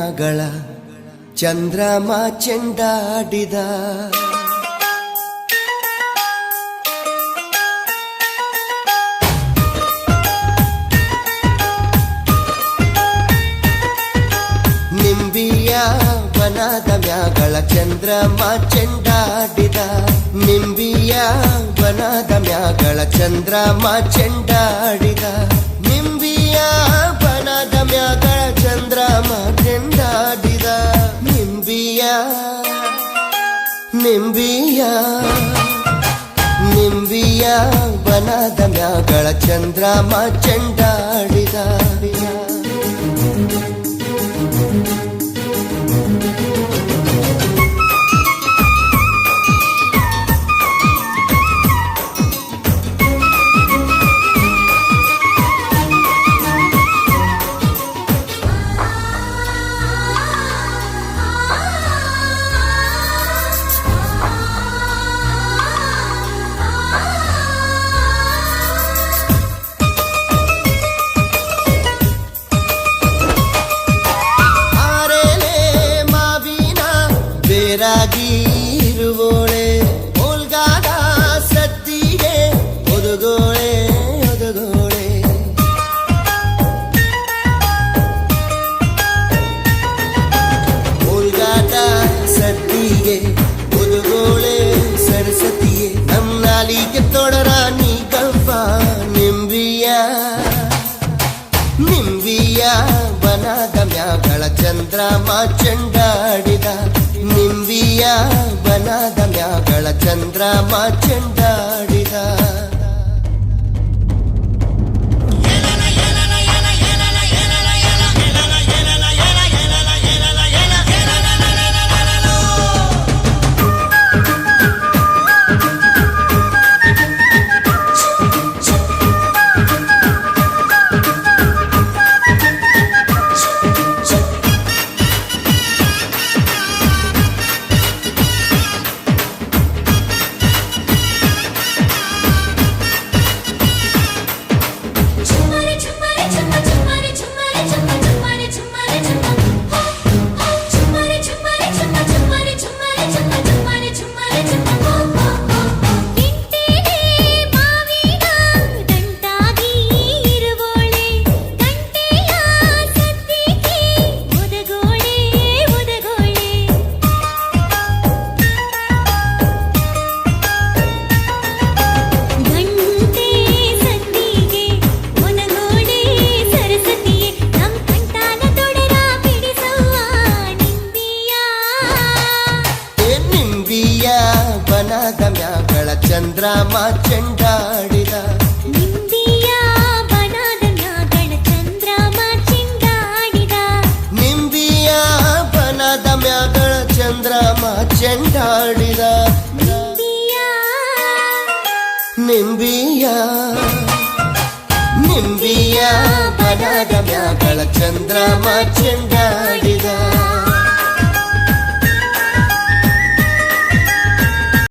ಮ್ಯಾಗಳ ಚಂದ್ರಮ ಚೆಂಡಾಡಿದ. ನಿಂಬಿಯ ವನದ ಮ್ಯಾಗಳ ಚಂದ್ರಮ ಚೆಂಡಾಡಿದ. ನಿಂಬಿಯ ವನದ ಮ್ಯಾಗಳ ಚಂದ್ರಮ ಚೆಂಡಾಡಿದ. ನಿಂಬಿಯ ವನದ ಮ್ಯಾಗಳ ಚಂದ್ರಮ ಚೆಂಡಾಡಿದ. ನಿಂಬಿಯ ನಿಂಬಿಯ ನಿಂಬಿಯ ವನದ ಮ್ಯಾಗಳ ಚಂದ್ರಮ ಚೆಂಡಾಡಿದ. ಬೇರಾಗಿರುವೋಳೆ ಓಲ್ಗಾದ ಸದ್ದಿಗೆ ಒದಗೋಳೆ ಒದಗೋಳೆ. ಓಲ್ಗಾದ ಸದ್ದಿಗೆ ಒದಗೋಳೆ ಸರಸ್ವತಿಯೇ. ನಮ್ಮ ನಾಲಿಗೆ ತೊಡರ ನೀ ಗವ್ವ ನಿಂಬಿಯ ನಿಂಬಿಯ ವನದ ಮ್ಯಾಗಳ ಚಂದ್ರಮ ಚೆಂಡಾಡಿದ. ನಿಂಬಿಯ ವನದ ಮ್ಯಾಗಳ ಚಂದ್ರಮ ಚೆಂಡಾಡಿದ. ವನದ ಮ್ಯಾಗಳ ಚಂದ್ರಮ ಚೆಂಡಾಡಿದ. ನಿಂಬಿಯ ವನದ ಮ್ಯಾಗಳ ಚಂದ್ರಮ ಚೆಂಡಾಡಿದ. ನಿಂಬಿಯ ವನದ ಮ್ಯಾಗಳ ಚಂದ್ರಮ ಚೆಂಡಾಡಿದ. ನಿಂಬಿಯ ನಿಂಬಿಯ ವನದ ಮ್ಯಾಗಳ ಚಂದ್ರಮ ಚೆಂಡಾಡಿದ.